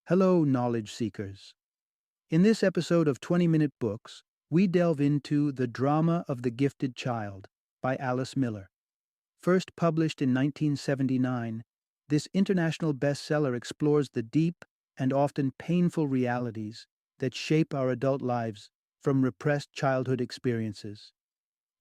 Hello, knowledge seekers. In this episode of 20-Minute Books, we delve into The Drama of the Gifted Child by Alice Miller. First published in 1979, this international bestseller explores the deep and often painful realities that shape our adult lives from repressed childhood experiences.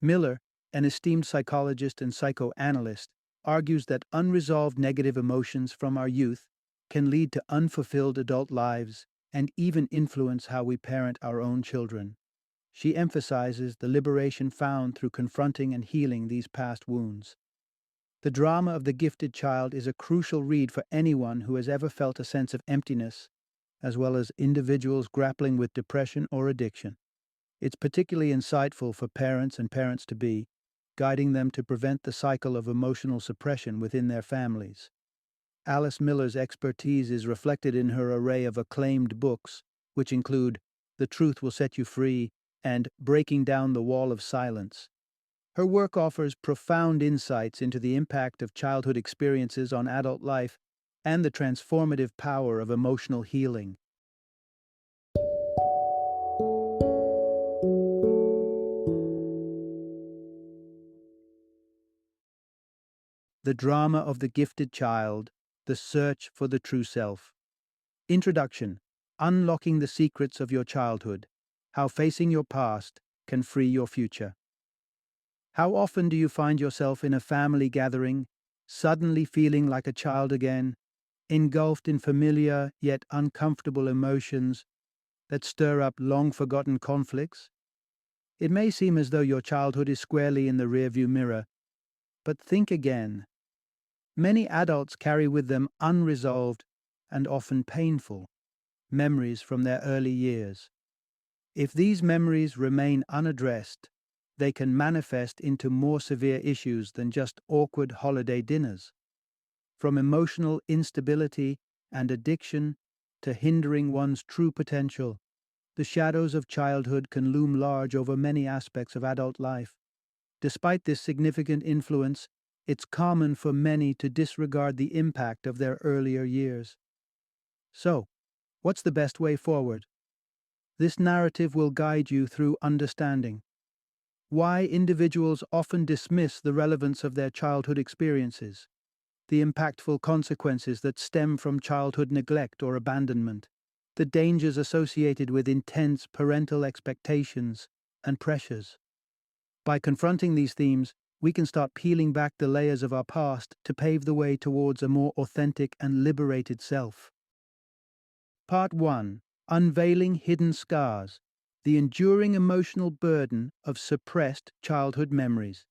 Miller, an esteemed psychologist and psychoanalyst, argues that unresolved negative emotions from our youth can lead to unfulfilled adult lives and even influence how we parent our own children. She emphasizes the liberation found through confronting and healing these past wounds. The Drama of the Gifted Child is a crucial read for anyone who has ever felt a sense of emptiness, as well as individuals grappling with depression or addiction. It's particularly insightful for parents and parents-to-be, guiding them to prevent the cycle of emotional suppression within their families. Alice Miller's expertise is reflected in her array of acclaimed books, which include The Truth Will Set You Free and Breaking Down the Wall of Silence. Her work offers profound insights into the impact of childhood experiences on adult life and the transformative power of emotional healing. The Drama of the Gifted Child, The Search for the True Self. Introduction: Unlocking the Secrets of Your Childhood, How Facing Your Past Can Free Your Future. How often do you find yourself in a family gathering, suddenly feeling like a child again, engulfed in familiar yet uncomfortable emotions that stir up long-forgotten conflicts? It may seem as though your childhood is squarely in the rearview mirror, but think again. Many adults carry with them unresolved and often painful memories from their early years. If these memories remain unaddressed, they can manifest into more severe issues than just awkward holiday dinners. From emotional instability and addiction to hindering one's true potential, the shadows of childhood can loom large over many aspects of adult life. Despite this significant influence, it's common for many to disregard the impact of their earlier years. So, what's the best way forward? This narrative will guide you through understanding why individuals often dismiss the relevance of their childhood experiences, the impactful consequences that stem from childhood neglect or abandonment, the dangers associated with intense parental expectations and pressures. By confronting these themes, we can start peeling back the layers of our past to pave the way towards a more authentic and liberated self. Part 1: Unveiling Hidden Scars, the enduring emotional burden of suppressed childhood memories.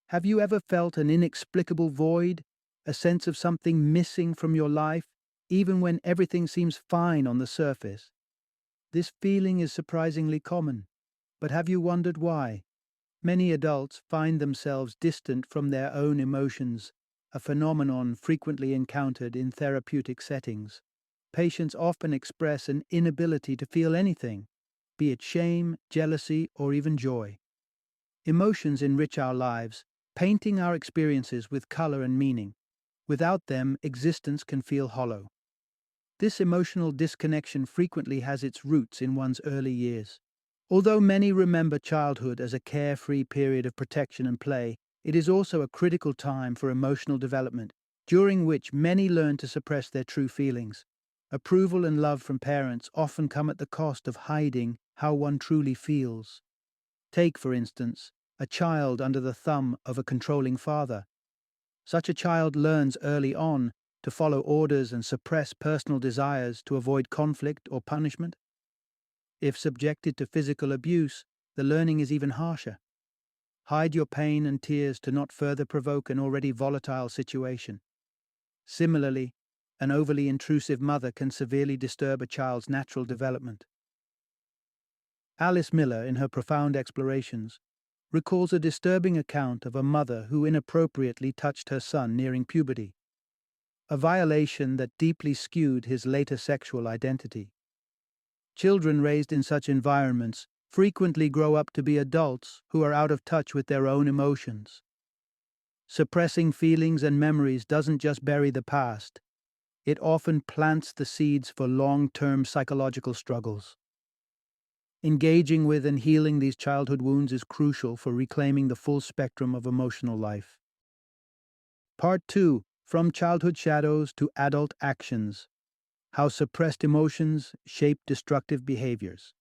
Have you ever felt an inexplicable void, a sense of something missing from your life, even when everything seems fine on the surface? This feeling is surprisingly common, but have you wondered why? Many adults find themselves distant from their own emotions, a phenomenon frequently encountered in therapeutic settings. Patients often express an inability to feel anything, be it shame, jealousy, or even joy. Emotions enrich our lives, painting our experiences with color and meaning. Without them, existence can feel hollow. This emotional disconnection frequently has its roots in one's early years. Although many remember childhood as a carefree period of protection and play, it is also a critical time for emotional development, during which many learn to suppress their true feelings. Approval and love from parents often come at the cost of hiding how one truly feels. Take, for instance, a child under the thumb of a controlling father. Such a child learns early on to follow orders and suppress personal desires to avoid conflict or punishment. If subjected to physical abuse, the learning is even harsher. Hide your pain and tears to not further provoke an already volatile situation. Similarly, an overly intrusive mother can severely disturb a child's natural development. Alice Miller, in her profound explorations, recalls a disturbing account of a mother who inappropriately touched her son nearing puberty, a violation that deeply skewed his later sexual identity. Children raised in such environments frequently grow up to be adults who are out of touch with their own emotions. Suppressing feelings and memories doesn't just bury the past, it often plants the seeds for long-term psychological struggles. Engaging with and healing these childhood wounds is crucial for reclaiming the full spectrum of emotional life. Part 2: From Childhood Shadows to Adult Actions: How Suppressed Emotions Shape Destructive Behaviors.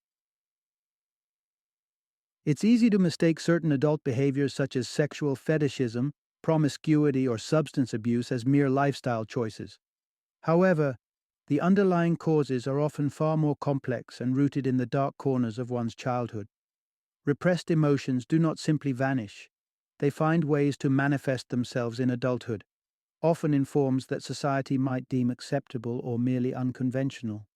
It's easy to mistake certain adult behaviors such as sexual fetishism, promiscuity, or substance abuse as mere lifestyle choices. However, the underlying causes are often far more complex and rooted in the dark corners of one's childhood. Repressed emotions do not simply vanish. They find ways to manifest themselves in adulthood, often in forms that society might deem acceptable or merely unconventional.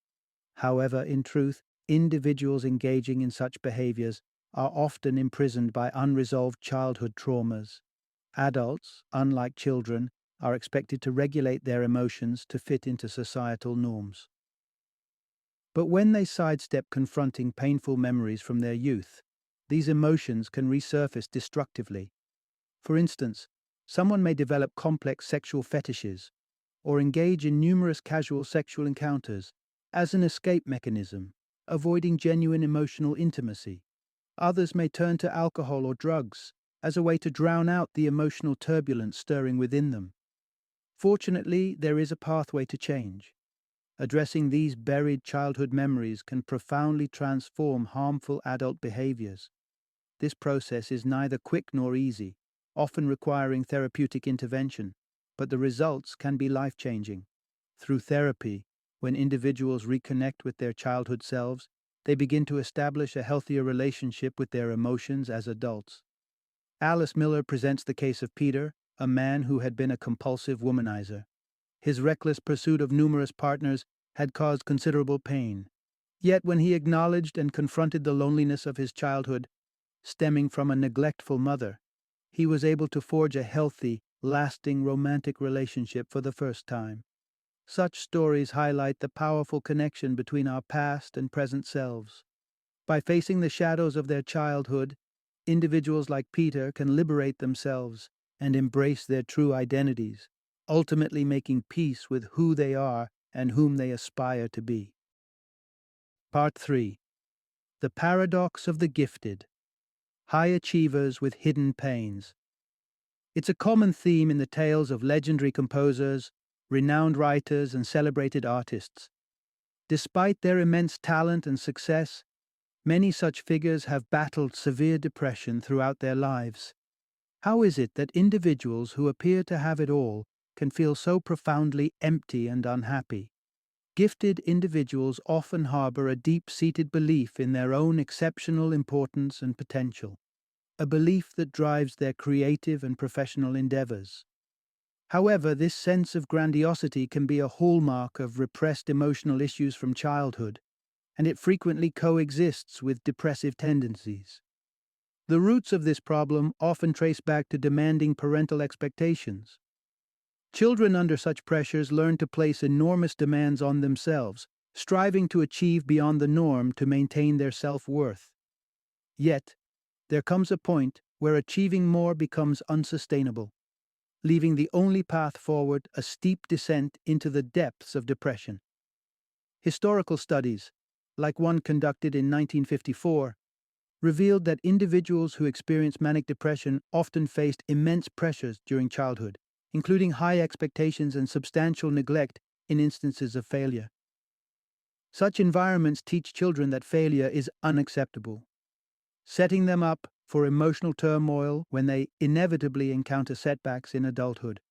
However, in truth, individuals engaging in such behaviors are often imprisoned by unresolved childhood traumas. Adults, unlike children, are expected to regulate their emotions to fit into societal norms. But when they sidestep confronting painful memories from their youth, these emotions can resurface destructively. For instance, someone may develop complex sexual fetishes or engage in numerous casual sexual encounters as an escape mechanism, avoiding genuine emotional intimacy. Others may turn to alcohol or drugs as a way to drown out the emotional turbulence stirring within them. Fortunately, there is a pathway to change. Addressing these buried childhood memories can profoundly transform harmful adult behaviors. This process is neither quick nor easy, often requiring therapeutic intervention, but the results can be life-changing. Through therapy, when individuals reconnect with their childhood selves, they begin to establish a healthier relationship with their emotions as adults. Alice Miller presents the case of Peter, a man who had been a compulsive womanizer. His reckless pursuit of numerous partners had caused considerable pain. Yet when he acknowledged and confronted the loneliness of his childhood, stemming from a neglectful mother, he was able to forge a healthy, lasting romantic relationship for the first time. Such stories highlight the powerful connection between our past and present selves. By facing the shadows of their childhood, individuals like Peter can liberate themselves and embrace their true identities, ultimately making peace with who they are and whom they aspire to be. Part 3: The Paradox of the Gifted: High Achievers with Hidden Pains. It's a common theme in the tales of legendary composers, renowned writers, and celebrated artists. Despite their immense talent and success, many such figures have battled severe depression throughout their lives. How is it that individuals who appear to have it all can feel so profoundly empty and unhappy? Gifted individuals often harbor a deep-seated belief in their own exceptional importance and potential, a belief that drives their creative and professional endeavors. However, this sense of grandiosity can be a hallmark of repressed emotional issues from childhood, and it frequently coexists with depressive tendencies. The roots of this problem often trace back to demanding parental expectations. Children under such pressures learn to place enormous demands on themselves, striving to achieve beyond the norm to maintain their self-worth. Yet, there comes a point where achieving more becomes unsustainable, leaving the only path forward a steep descent into the depths of depression. Historical studies, like one conducted in 1954, revealed that individuals who experienced manic depression often faced immense pressures during childhood, including high expectations and substantial neglect in instances of failure. Such environments teach children that failure is unacceptable, setting them up for emotional turmoil when they inevitably encounter setbacks in adulthood.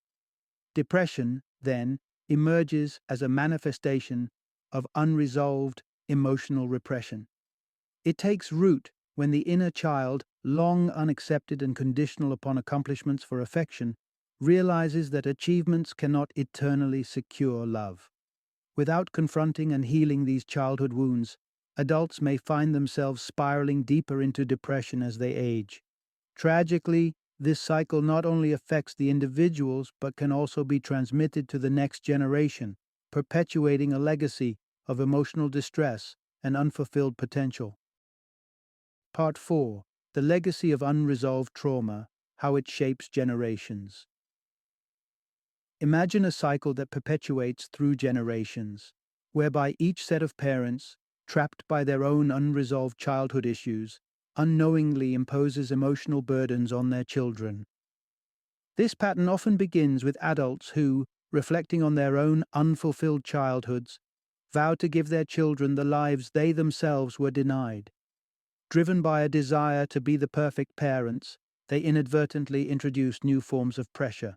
Depression, then, emerges as a manifestation of unresolved emotional repression. It takes root when the inner child, long unaccepted and conditional upon accomplishments for affection, realizes that achievements cannot eternally secure love. Without confronting and healing these childhood wounds, adults may find themselves spiraling deeper into depression as they age. Tragically, this cycle not only affects the individuals but can also be transmitted to the next generation, perpetuating a legacy of emotional distress and unfulfilled potential. Part 4: The Legacy of Unresolved Trauma: How It Shapes Generations. Imagine a cycle that perpetuates through generations, whereby each set of parents, trapped by their own unresolved childhood issues, unknowingly imposes emotional burdens on their children. This pattern often begins with adults who, reflecting on their own unfulfilled childhoods, vow to give their children the lives they themselves were denied. Driven by a desire to be the perfect parents, they inadvertently introduce new forms of pressure.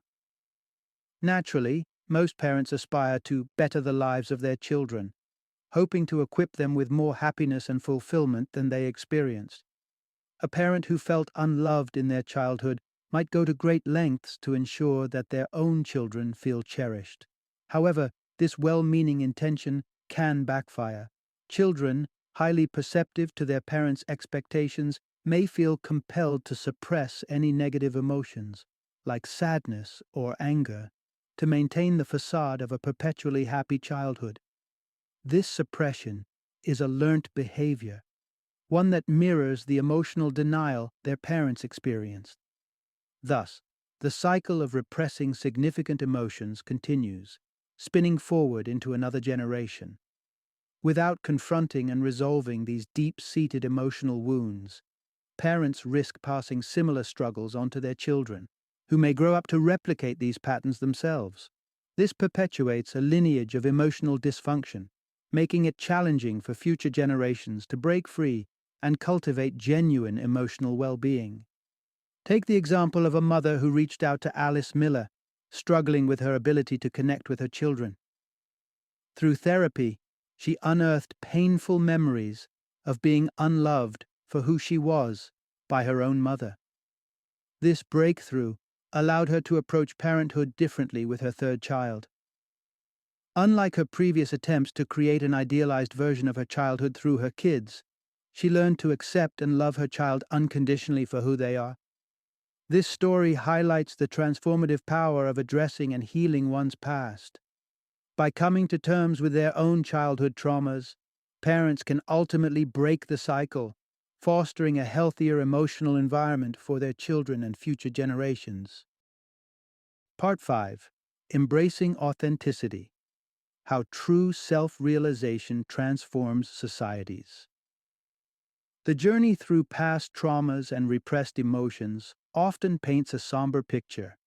Naturally, most parents aspire to better the lives of their children, hoping to equip them with more happiness and fulfillment than they experienced. A parent who felt unloved in their childhood might go to great lengths to ensure that their own children feel cherished. However, this well-meaning intention can backfire. Children, highly perceptive to their parents' expectations, may feel compelled to suppress any negative emotions, like sadness or anger, to maintain the facade of a perpetually happy childhood. This suppression is a learnt behavior, one that mirrors the emotional denial their parents experienced. Thus, the cycle of repressing significant emotions continues, spinning forward into another generation. Without confronting and resolving these deep-seated emotional wounds, parents risk passing similar struggles onto their children, who may grow up to replicate these patterns themselves. This perpetuates a lineage of emotional dysfunction, making it challenging for future generations to break free and cultivate genuine emotional well-being. Take the example of a mother who reached out to Alice Miller, struggling with her ability to connect with her children. Through therapy, she unearthed painful memories of being unloved for who she was by her own mother. This breakthrough allowed her to approach parenthood differently with her third child. Unlike her previous attempts to create an idealized version of her childhood through her kids, she learned to accept and love her child unconditionally for who they are. This story highlights the transformative power of addressing and healing one's past. By coming to terms with their own childhood traumas, parents can ultimately break the cycle, fostering a healthier emotional environment for their children and future generations. Part 5. Embracing Authenticity: How True Self-Realization Transforms Societies. The journey through past traumas and repressed emotions often paints a somber picture.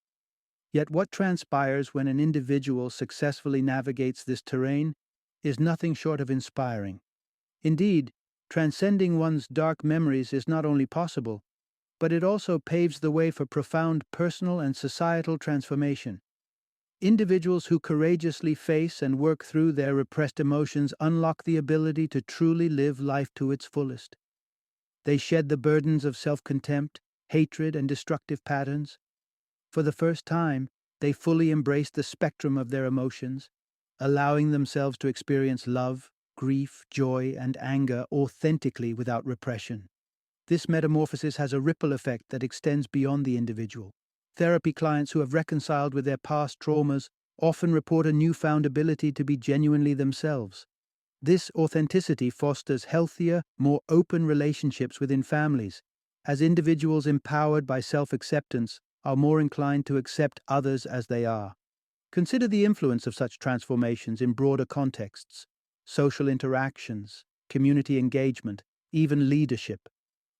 Yet what transpires when an individual successfully navigates this terrain is nothing short of inspiring. Indeed, transcending one's dark memories is not only possible, but it also paves the way for profound personal and societal transformation. Individuals who courageously face and work through their repressed emotions unlock the ability to truly live life to its fullest. They shed the burdens of self-contempt, hatred, and destructive patterns. For the first time, they fully embrace the spectrum of their emotions, allowing themselves to experience love, grief, joy, and anger authentically without repression. This metamorphosis has a ripple effect that extends beyond the individual. Therapy clients who have reconciled with their past traumas often report a newfound ability to be genuinely themselves. This authenticity fosters healthier, more open relationships within families, as individuals empowered by self-acceptance are more inclined to accept others as they are. Consider the influence of such transformations in broader contexts: social interactions, community engagement, even leadership.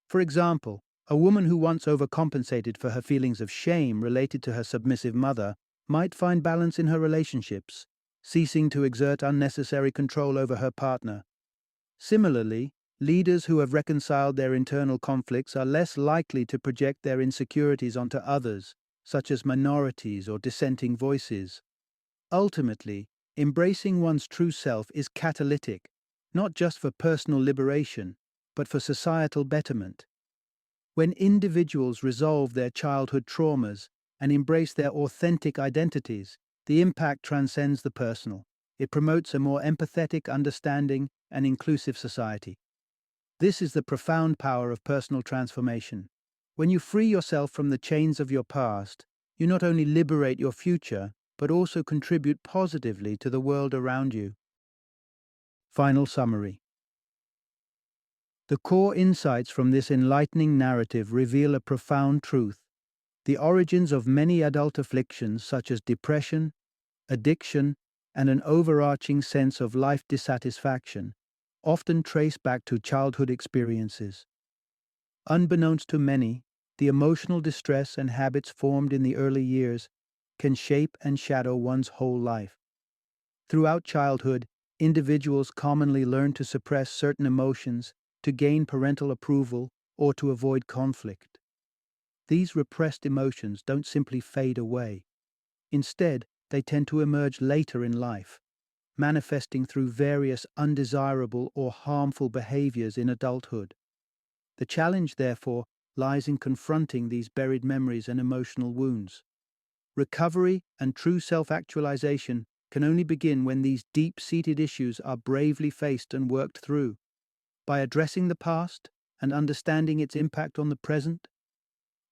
For example, a woman who once overcompensated for her feelings of shame related to her submissive mother might find balance in her relationships, ceasing to exert unnecessary control over her partner. Similarly, leaders who have reconciled their internal conflicts are less likely to project their insecurities onto others, such as minorities or dissenting voices. Ultimately, embracing one's true self is catalytic, not just for personal liberation, but for societal betterment. When individuals resolve their childhood traumas and embrace their authentic identities, the impact transcends the personal. It promotes a more empathetic, understanding, and inclusive society. This is the profound power of personal transformation. When you free yourself from the chains of your past, you not only liberate your future, but also contribute positively to the world around you. Final summary. The core insights from this enlightening narrative reveal a profound truth. The origins of many adult afflictions, such as depression, addiction, and an overarching sense of life dissatisfaction, often trace back to childhood experiences. Unbeknownst to many, the emotional distress and habits formed in the early years can shape and shadow one's whole life. Throughout childhood, individuals commonly learn to suppress certain emotions to gain parental approval or to avoid conflict. These repressed emotions don't simply fade away. Instead, they tend to emerge later in life, manifesting through various undesirable or harmful behaviors in adulthood. The challenge, therefore, lies in confronting these buried memories and emotional wounds. Recovery and true self-actualization can only begin when these deep-seated issues are bravely faced and worked through. By addressing the past and understanding its impact on the present,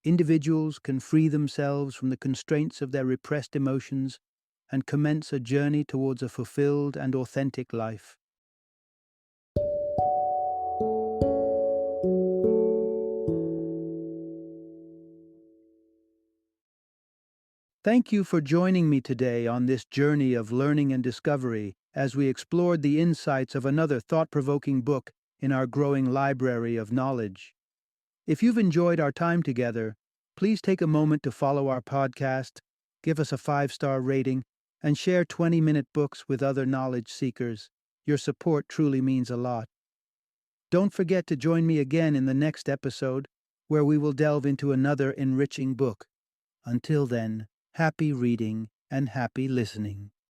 individuals can free themselves from the constraints of their repressed emotions and commence a journey towards a fulfilled and authentic life. Thank you for joining me today on this journey of learning and discovery as we explored the insights of another thought-provoking book in our growing library of knowledge. If you've enjoyed our time together, please take a moment to follow our podcast, give us a 5-star rating, and share 20-minute books with other knowledge seekers. Your support truly means a lot. Don't forget to join me again in the next episode, where we will delve into another enriching book. Until then, happy reading and happy listening.